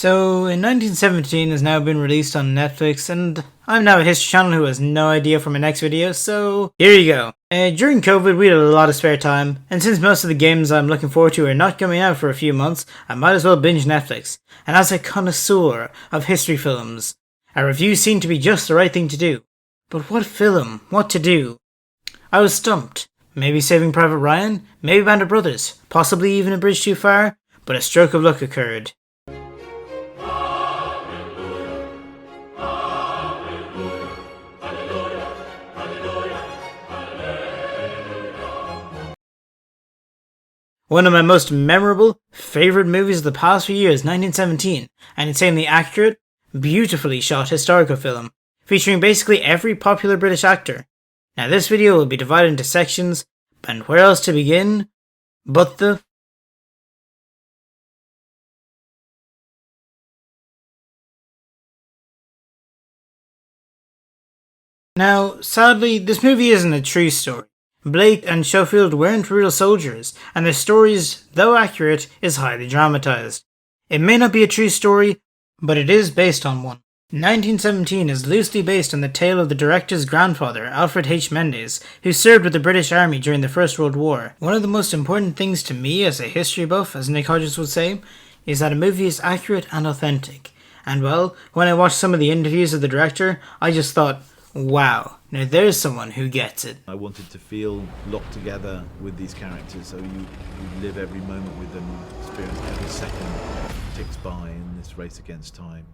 So, in 1917 has now been released on Netflix, and I'm now a history channel who has no idea for my next video, so here you go. During COVID, we had a lot of spare time, and since most of the games I'm looking forward to are not coming out for a few months, I might as well binge Netflix. And as a connoisseur of history films, a review seemed to be just the right thing to do. But what film? What to do? I was stumped. Maybe Saving Private Ryan? Maybe Band of Brothers? Possibly even A Bridge Too Far? But a stroke of luck occurred. One of my most memorable, favourite movies of the past few years, 1917, an insanely accurate, beautifully shot historical film, featuring basically every popular British actor. Now this video will be divided into sections, and where else to begin but the... Now, sadly, this movie isn't a true story. Blake and Schofield weren't real soldiers, and their stories, though accurate, is highly dramatised. It may not be a true story, but it is based on one. 1917 is loosely based on the tale of the director's grandfather, Alfred H. Mendes, who served with the British Army during the First World War. One of the most important things to me as a history buff, as Nick Hodges would say, is that a movie is accurate and authentic. And well, when I watched some of the interviews of the director, I just thought, wow, now there's someone who gets it. I wanted to feel locked together with these characters, so you live every moment with them, experience every second ticks by in this race against time.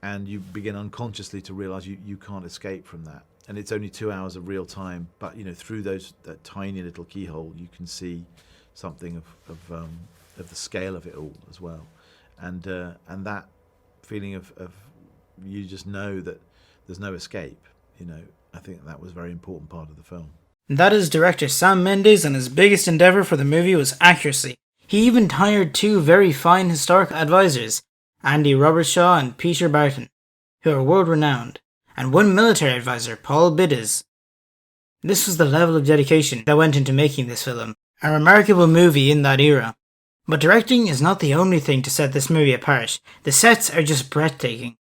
And you begin unconsciously to realise you can't escape from that. And it's only 2 hours of real time, but you know, through that tiny little keyhole, you can see something of the scale of it all as well. And that feeling of you just know that there's no escape. You know, I think that was a very important part of the film. That is director Sam Mendes, and his biggest endeavour for the movie was accuracy. He even hired two very fine historical advisors, Andy Robertshaw and Peter Barton, who are world-renowned, and one military advisor, Paul Biddes. This was the level of dedication that went into making this film, a remarkable movie in that era. But directing is not the only thing to set this movie apart. The sets are just breathtaking.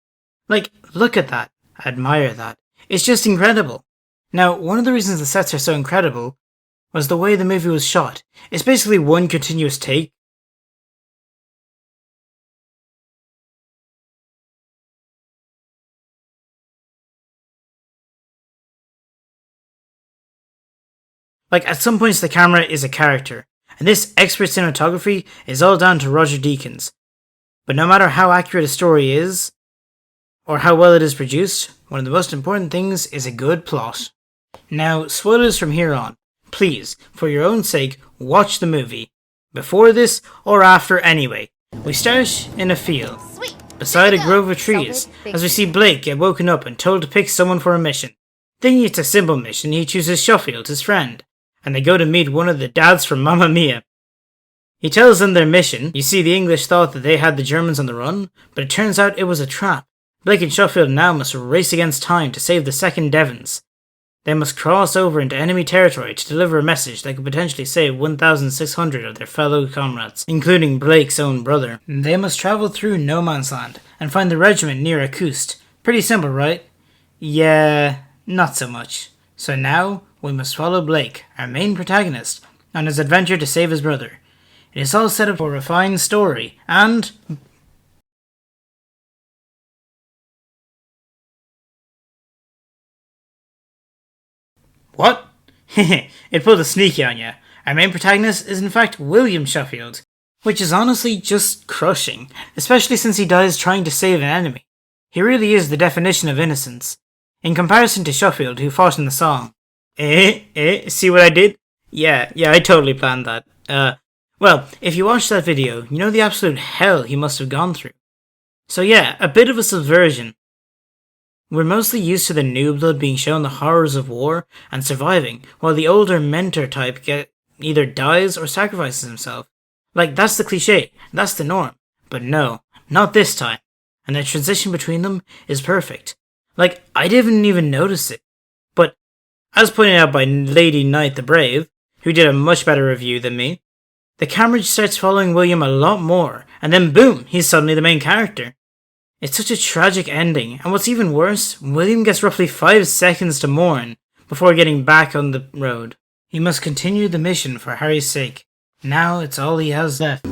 Like, look at that. Admire that. It's just incredible. Now, one of the reasons the sets are so incredible was the way the movie was shot. It's basically one continuous take. Like, at some points the camera is a character, and this expert cinematography is all down to Roger Deakins. But no matter how accurate a story is, or how well it is produced, one of the most important things is a good plot. Now, spoilers from here on. Please, for your own sake, watch the movie. Before this, or after anyway. We start in a field, beside a grove of trees, as we see Blake get woken up and told to pick someone for a mission. Thinking it's a simple mission, he chooses Schofield, his friend, and they go to meet one of the dads from Mamma Mia. He tells them their mission. You see, the English thought that they had the Germans on the run, but it turns out it was a trap. Blake and Schofield now must race against time to save the 2nd Devons. They must cross over into enemy territory to deliver a message that could potentially save 1,600 of their fellow comrades, including Blake's own brother. They must travel through no man's land and find the regiment near Akust. Pretty simple, right? Yeah, not so much. So now, we must follow Blake, our main protagonist, on his adventure to save his brother. It is all set up for a fine story, and... What? It pulled a sneaky on ya. Our main protagonist is in fact William Schofield, which is honestly just crushing, especially since he dies trying to save an enemy. He really is the definition of innocence, in comparison to Schofield, who fought in the song. See what I did? Yeah, I totally planned that. Well, if you watch that video, you know the absolute hell he must have gone through. So yeah, a bit of a subversion. We're mostly used to the new blood being shown the horrors of war and surviving, while the older mentor type either dies or sacrifices himself. Like, that's the cliche, that's the norm. But no, not this time. And the transition between them is perfect. Like, I didn't even notice it. But, as pointed out by Lady Knight the Brave, who did a much better review than me, the camera starts following William a lot more, and then boom, he's suddenly the main character. It's such a tragic ending, and what's even worse, William gets roughly 5 seconds to mourn before getting back on the road. He must continue the mission for Harry's sake. Now it's all he has left.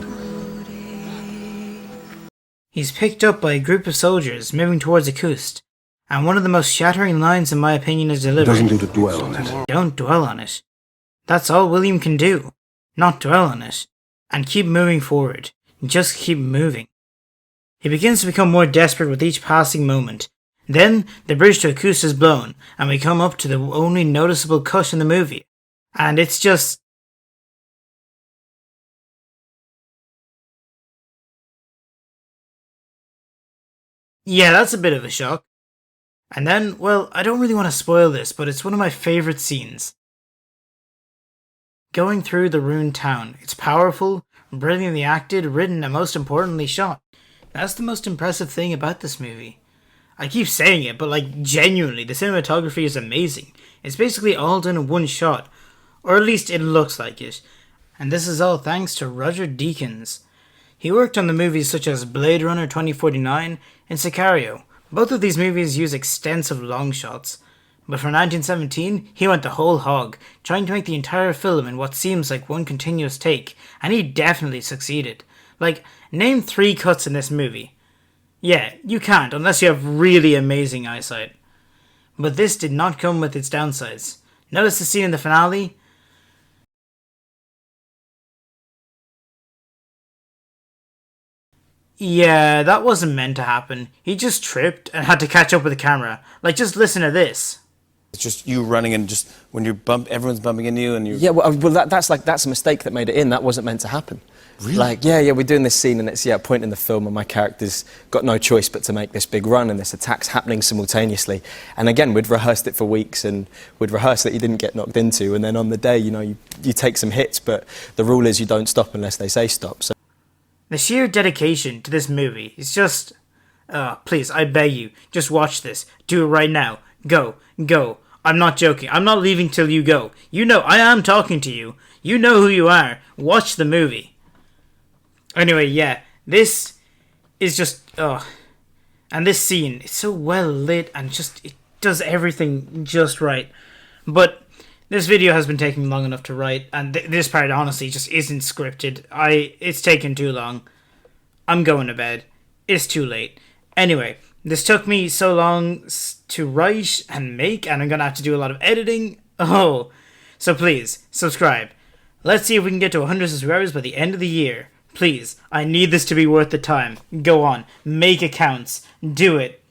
He's picked up by a group of soldiers moving towards Akust, and one of the most shattering lines in my opinion is delivered. It doesn't do to dwell on it. Don't dwell on it. That's all William can do. Not dwell on it. And keep moving forward. Just keep moving. He begins to become more desperate with each passing moment. Then, the bridge to Akust is blown, and we come up to the only noticeable cut in the movie. And it's just... yeah, that's a bit of a shock. And then, well, I don't really want to spoil this, but it's one of my favourite scenes. Going through the ruined town. It's powerful, brilliantly acted, written, and most importantly shot. That's the most impressive thing about this movie. I keep saying it, but like genuinely, the cinematography is amazing. It's basically all done in one shot, or at least it looks like it. And this is all thanks to Roger Deakins. He worked on the movies such as Blade Runner 2049 and Sicario. Both of these movies use extensive long shots. But for 1917, he went the whole hog, trying to make the entire film in what seems like one continuous take, and he definitely succeeded. Like, name 3 cuts in this movie. Yeah, you can't, unless you have really amazing eyesight. But this did not come with its downsides. Notice the scene in the finale? Yeah, that wasn't meant to happen. He just tripped and had to catch up with the camera. Like, just listen to this. It's just you running and just when you bump, everyone's bumping into you and you... Yeah, well, that's a mistake that made it in. That wasn't meant to happen. Really? Like, yeah, we're doing this scene and it's, a point in the film and my character's got no choice but to make this big run and this attack's happening simultaneously. And again, we'd rehearsed it for weeks and we'd rehearsed that you didn't get knocked into and then on the day, you take some hits, but the rule is you don't stop unless they say stop. So the sheer dedication to this movie is just... please, I beg you, just watch this. Do it right now. Go. I'm not joking. I'm not leaving till you go. You know, I am talking to you. You know who you are. Watch the movie. Anyway, yeah, this is just... and this scene, it's so well lit and just, it does everything just right. But this video has been taking long enough to write, and this part honestly just isn't scripted. It's taken too long. I'm going to bed. It's too late. Anyway, this took me so long to write and make, and I'm going to have to do a lot of editing. Oh, so please, subscribe. Let's see if we can get to 100 subscribers by the end of the year. Please, I need this to be worth the time. Go on, make accounts. Do it.